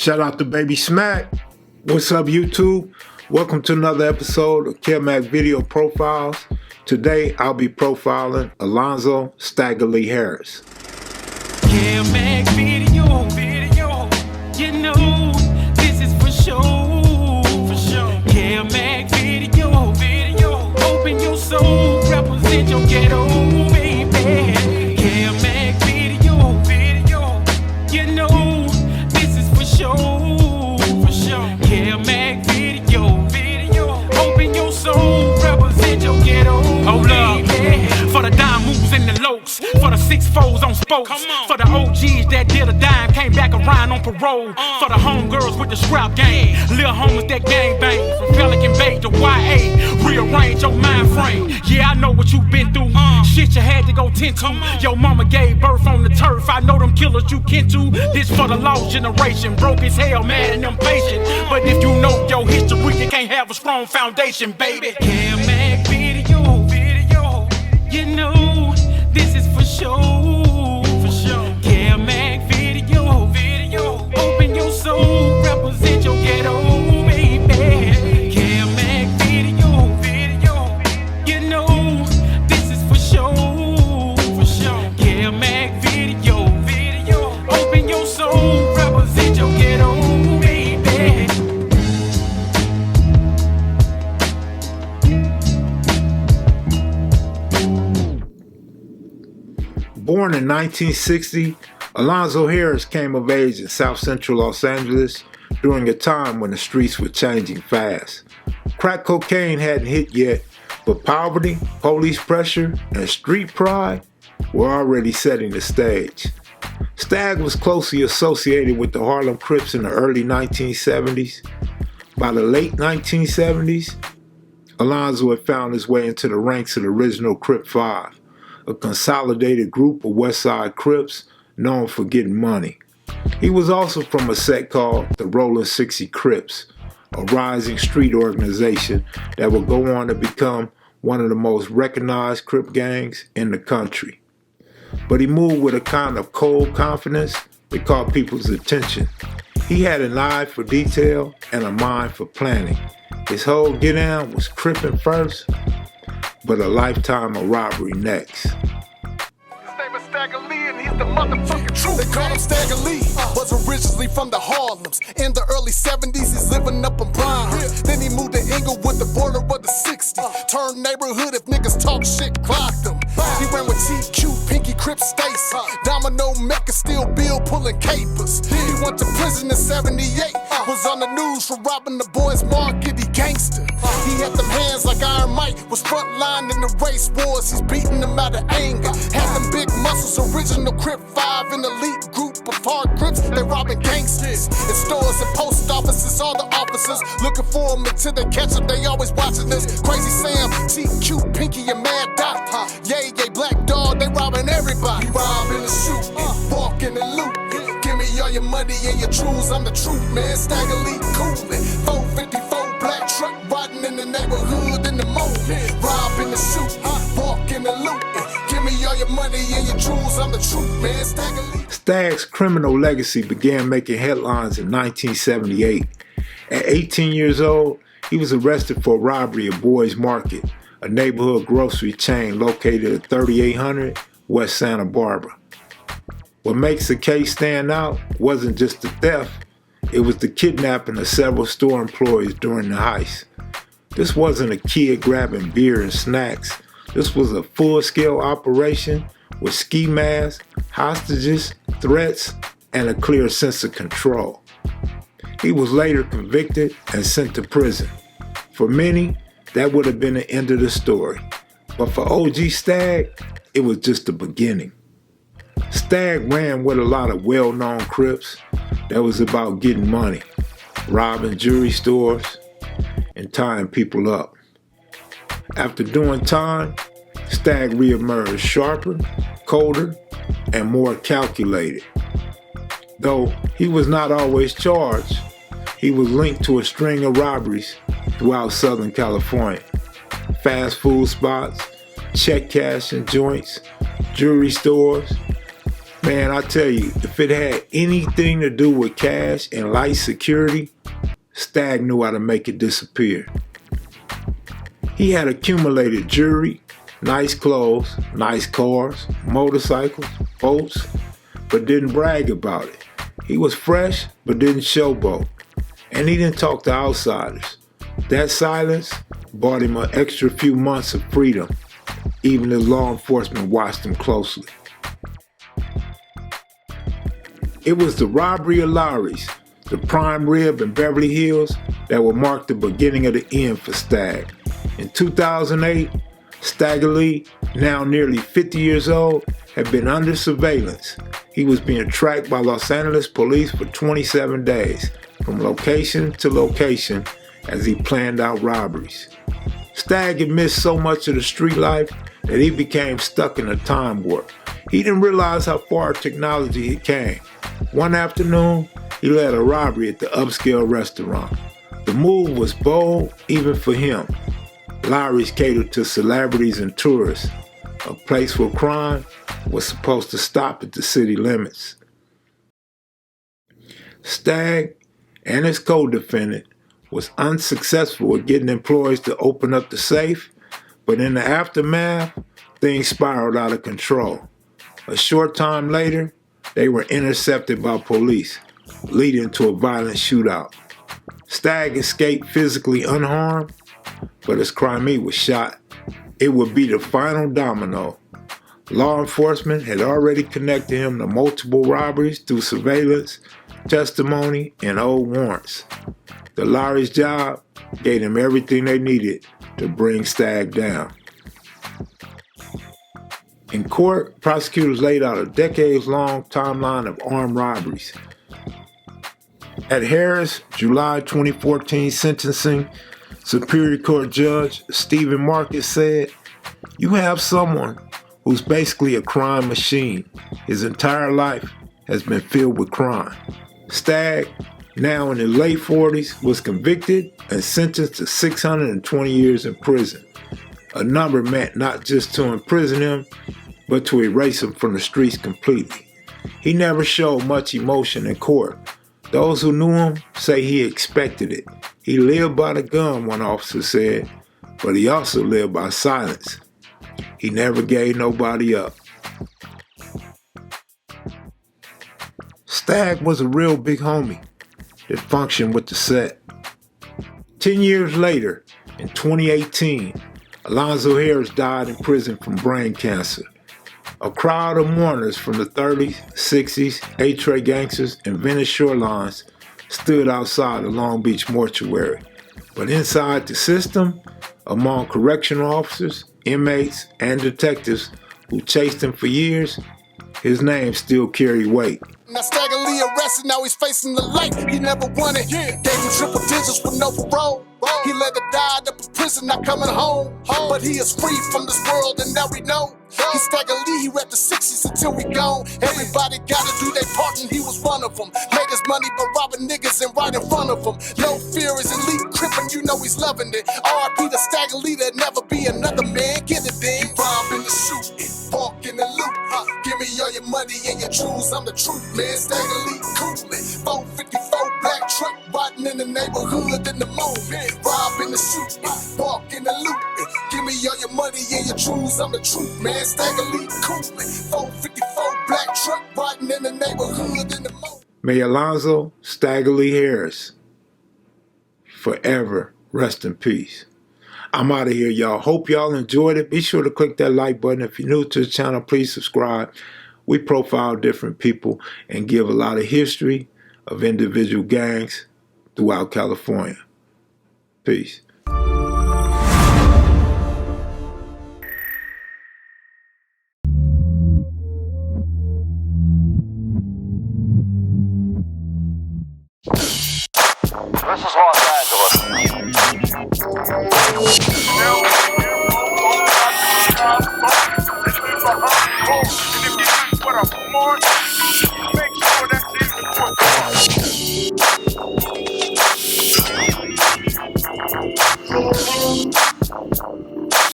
Shout out to Baby Smack. What's up, YouTube? Welcome to another episode of Kev Mac Video Profiles. Today, I'll be profiling Alonzo Staggalee Harris. Kev Mac video, you know, this is for sure. Kev Mac video, open your soul, represent your ghetto, baby. Kev Mac video, you know, this is for sure. Kev Mac video, open your soul, represent your ghetto. Hold up, for the dime moves and the lokes, for the 6-4s on spokes, for the OGs that did a dime, came back around on parole, for the homegirls with the scrap game, little homies that gang bang, from Pelican Bay to YA, rearrange your mind frame. Yeah, I know what you've been through, shit you had to go tend to. Your mama gave birth on the turf, I know them killers you kin to. This for the lost generation, broke as hell, mad and impatient. But if you know your history, you can't have a strong foundation, baby. Kev Mac video, you know, this is for sure. Kev Mac video, open your soul, represent your ghetto, baby. Kev Mac video, you know, this is for sure. Kev Mac video, open your soul, represent your ghetto, baby. Born in 1960, Alonzo Harris came of age in South Central Los Angeles during a time when the streets were changing fast. Crack cocaine hadn't hit yet, but poverty, police pressure, and street pride were already setting the stage. Stagg was closely associated with the Harlem Crips in the early 1970s. By the late 1970s, Alonzo had found his way into the ranks of the original Crip 5, a consolidated group of West Side Crips known for getting money. He was also from a set called the Rollin 60 Crips, a rising street organization that would go on to become one of the most recognized Crip gangs in the country. But he moved with a kind of cold confidence that caught people's attention. He had an eye for detail and a mind for planning. His whole get-down was Crippin' first, but a lifetime of robbery next. His name is Staggalee and he's the motherfucking truth. They call him Staggalee, was originally from the Harlems. In the early 70s, he's living up in Bryan. Then he moved to Inglewood, the border of the 60s. Turned neighborhood if niggas talk shit, clocked him. He ran with TQ, Pinky, Crip, Stacy. Domino, Mecca, Steel Bill, pulling capers. He went to prison in 78. Was on the news for robbing the boys' market, he gangster. He had them hands like Iron Mike, was frontline in the race wars. He's beating them out of anger. Had them big muscles, original Crip 5, an elite group of hard Crips. They robbing gangsters in stores and post offices. All the officers looking for them until they catch them. They always watching this. Crazy Sam, TQ, Pinky, and Mad Dot. Yay, Black Dog, they robbing everybody. Robbing and shooting, walking and looting. Give me all your money and your truths, I'm the truth, man. Staggalee coolin', 454 black truck riding in the neighborhood in the morning. Robbing and shooting, walking and looting. Give me all your money and your truths, I'm the truth, man. Staggalee. Stagg's criminal legacy began making headlines in 1978. At 18 years old, he was arrested for robbery at Boys Market, a neighborhood grocery chain located at 3800 West Santa Barbara. What makes the case stand out wasn't just the theft, it was the kidnapping of several store employees during the heist. This wasn't a kid grabbing beer and snacks. This was a full-scale operation with ski masks, hostages, threats, and a clear sense of control. He was later convicted and sent to prison. For many, that would have been the end of the story. But for OG Stagg, it was just the beginning. Stagg ran with a lot of well-known Crips that was about getting money, robbing jewelry stores, and tying people up. After doing time, Stagg reemerged sharper, colder, and more calculated. Though he was not always charged, he was linked to a string of robberies throughout Southern California. Fast food spots, check cashing joints, jewelry stores, Man, I tell you, if it had anything to do with cash and light security, Stagg knew how to make it disappear. He had accumulated jewelry, nice clothes, nice cars, motorcycles, boats, but didn't brag about it. He was fresh, but didn't showboat. And he didn't talk to outsiders. That silence bought him an extra few months of freedom, even as law enforcement watched him closely. It was the robbery of Lowry's, the prime rib in Beverly Hills, that would mark the beginning of the end for Stagg. In 2008, Staggalee, now nearly 50 years old, had been under surveillance. He was being tracked by Los Angeles police for 27 days, from location to location, as he planned out robberies. Stagg had missed so much of the street life that he became stuck in a time warp. He didn't realize how far technology had came. One afternoon, he led a robbery at the upscale restaurant. The move was bold even for him. Lowry's catered to celebrities and tourists, a place where crime was supposed to stop at the city limits. Stagg and his co-defendant was unsuccessful at getting employees to open up the safe, but in the aftermath, things spiraled out of control. A short time later, they were intercepted by police, leading to a violent shootout. Stagg escaped physically unharmed, but his crime was shot. It would be the final domino. Law enforcement had already connected him to multiple robberies through surveillance, testimony, and old warrants. The Lowry's job gave them everything they needed to bring Stagg down. In court, prosecutors laid out a decades-long timeline of armed robberies. At Harris' July 2014 sentencing, Superior Court Judge Stephen Marcus said, "You have someone who's basically a crime machine. His entire life has been filled with crime." Stagg, now in his late 40s, was convicted and sentenced to 620 years in prison. A number meant not just to imprison him, but to erase him from the streets completely. He never showed much emotion in court. Those who knew him say he expected it. He lived by the gun, one officer said, but he also lived by silence. He never gave nobody up. Stagg was a real big homie that functioned with the set. 10 years later, in 2018, Alonzo Harris died in prison from brain cancer. A crowd of mourners from the 30s, 60s, A-Tray gangsters, and Venice shorelines stood outside the Long Beach mortuary. But inside the system, among correctional officers, inmates, and detectives who chased him for years, his name still carried weight. Now Staggalee arrested, now he's facing the light. He never won it. Gave him triple digits with no parole. He later died up in prison, not coming home. But he is free from this world, and now we know. He's Staggalee, he rep the 60s until we gone. Everybody gotta do their part, and he was one of them. Made his money by robbing niggas and right in front of them. No fear is elite Crip, and you know he's loving it. R.I.P. to Staggalee, there'll never be another man. Get it then. Rob in the shooting, walk in the loot. Give me all your money and your jewels, I'm the truth, man. Staggalee coolin', 454 black truck riding in the neighborhood in the moment. Rob in the shooting, walk in the loot. Give me all your money and your jewels, I'm the truth, man. Staggalee coolin', 454 black truck riding in the neighborhood in the moment. May Alonzo Staggalee Harris forever rest in peace. I'm out of here, y'all. Hope y'all enjoyed it. Be sure to click that like button. If you're new to the channel, please subscribe. We profile different people and give a lot of history of individual gangs throughout California. Peace.